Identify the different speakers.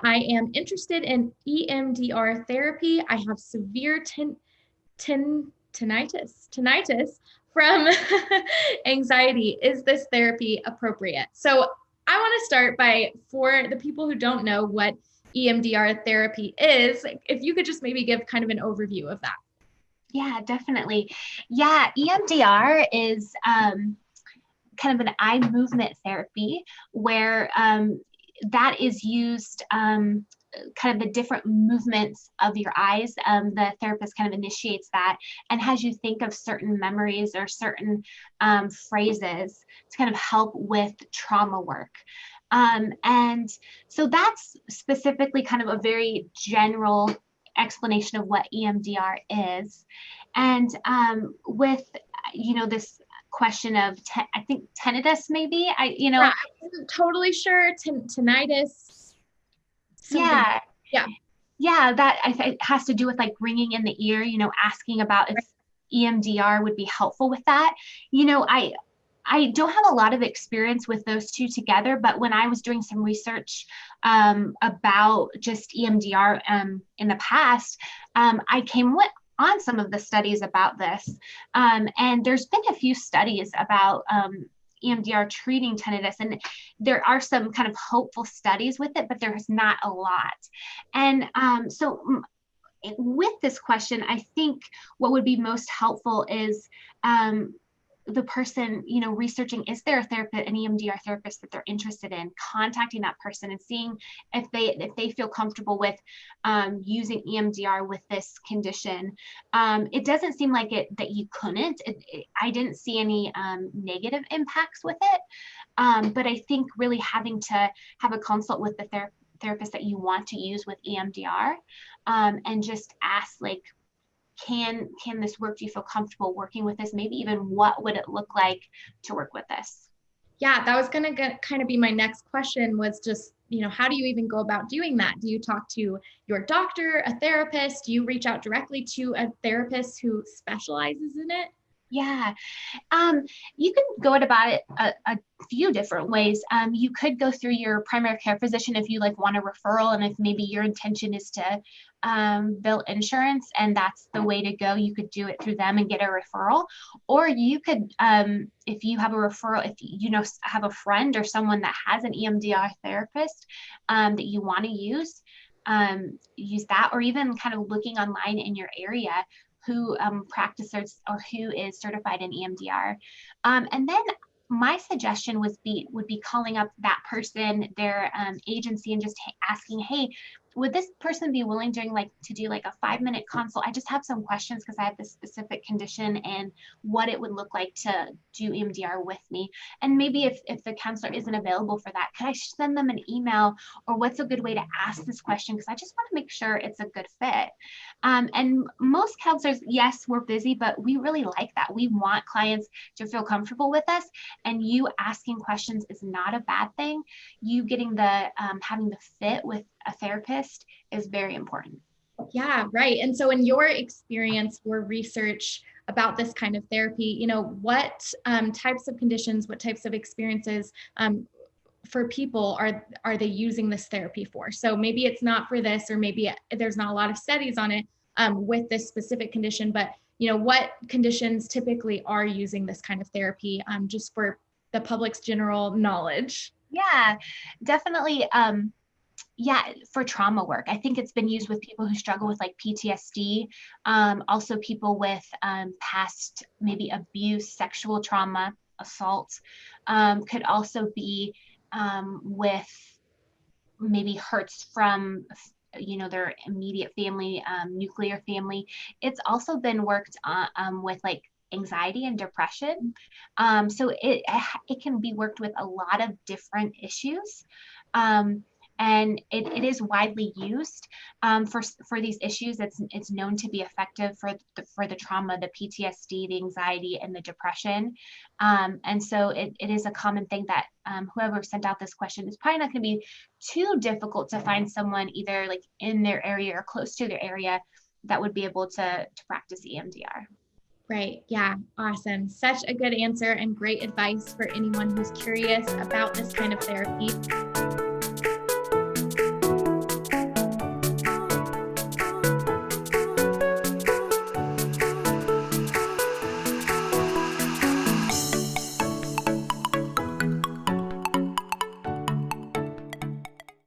Speaker 1: I am interested in EMDR therapy. I have severe tinnitus from anxiety. Is this therapy appropriate? So I want to start by, for the people who don't know what EMDR therapy is, if you could just maybe give kind of an overview of that.
Speaker 2: Yeah, definitely. Yeah, EMDR is kind of an eye movement therapy where that is used kind of the different movements of your eyes. The therapist kind of initiates that and has you think of certain memories or certain phrases to kind of help with trauma work. And so that's specifically kind of a very general explanation of what EMDR is. And with, this question of, I think tinnitus maybe,
Speaker 1: Yeah, I wasn't totally sure. Tinnitus. Something.
Speaker 2: Yeah.
Speaker 1: Yeah.
Speaker 2: Yeah, that it has to do with like ringing in the ear, asking about if EMDR would be helpful with that. I don't have a lot of experience with those two together, but when I was doing some research about just EMDR in the past, I came on some of the studies about this. And there's been a few studies about EMDR treating tinnitus, and there are some kind of hopeful studies with it, but there's not a lot. And so with this question, I think what would be most helpful is the person, researching, is there a therapist, an EMDR therapist that they're interested in, contacting that person and seeing if they feel comfortable with using EMDR with this condition. It doesn't seem like that you couldn't. I didn't see any negative impacts with it, but I think really having to have a consult with the therapist that you want to use with EMDR, and just ask, like, can this work? Do you feel comfortable working with this? Maybe even what would it look like to work with this?
Speaker 1: Yeah, that was going to kind of be my next question, was just, how do you even go about doing that? Do you talk to your doctor, a therapist? Do you reach out directly to a therapist who specializes in it?
Speaker 2: Yeah, you can go about it a few different ways. You could go through your primary care physician if you want a referral, and if maybe your intention is to bill insurance and that's the way to go, you could do it through them and get a referral. Or you could, if you have a referral, if you have a friend or someone that has an EMDR therapist that you want to use that, or even kind of looking online in your area who practices or who is certified in EMDR. And then my suggestion would be calling up that person, their agency, and just asking, hey, would this person be willing to do a 5-minute consult? I just have some questions because I have this specific condition and what it would look like to do EMDR with me. And maybe if the counselor isn't available for that, could I send them an email, or what's a good way to ask this question? Because I just want to make sure it's a good fit. And most counselors, yes, we're busy, but we really like that. We want clients to feel comfortable with us, and you asking questions is not a bad thing. You getting having the fit with a therapist is very important.
Speaker 1: Yeah, right. And so in your experience, your research about this kind of therapy, what types of conditions, what types of experiences for people are they using this therapy for? So maybe it's not for this, or maybe there's not a lot of studies on it with this specific condition, but what conditions typically are using this kind of therapy, just for the public's general knowledge?
Speaker 2: Yeah, definitely. For trauma work. I think it's been used with people who struggle with PTSD, also people with past maybe abuse, sexual trauma, assault, could also be with maybe hurts from their immediate family, nuclear family. It's also been worked on with anxiety and depression. So it can be worked with a lot of different issues. And it is widely used for these issues. It's known to be effective for the trauma, the PTSD, the anxiety, and the depression. And so it is a common thing that whoever sent out this question is probably not going to be too difficult to find someone either in their area or close to their area that would be able to practice EMDR.
Speaker 1: Right. Yeah. Awesome. Such a good answer and great advice for anyone who's curious about this kind of therapy.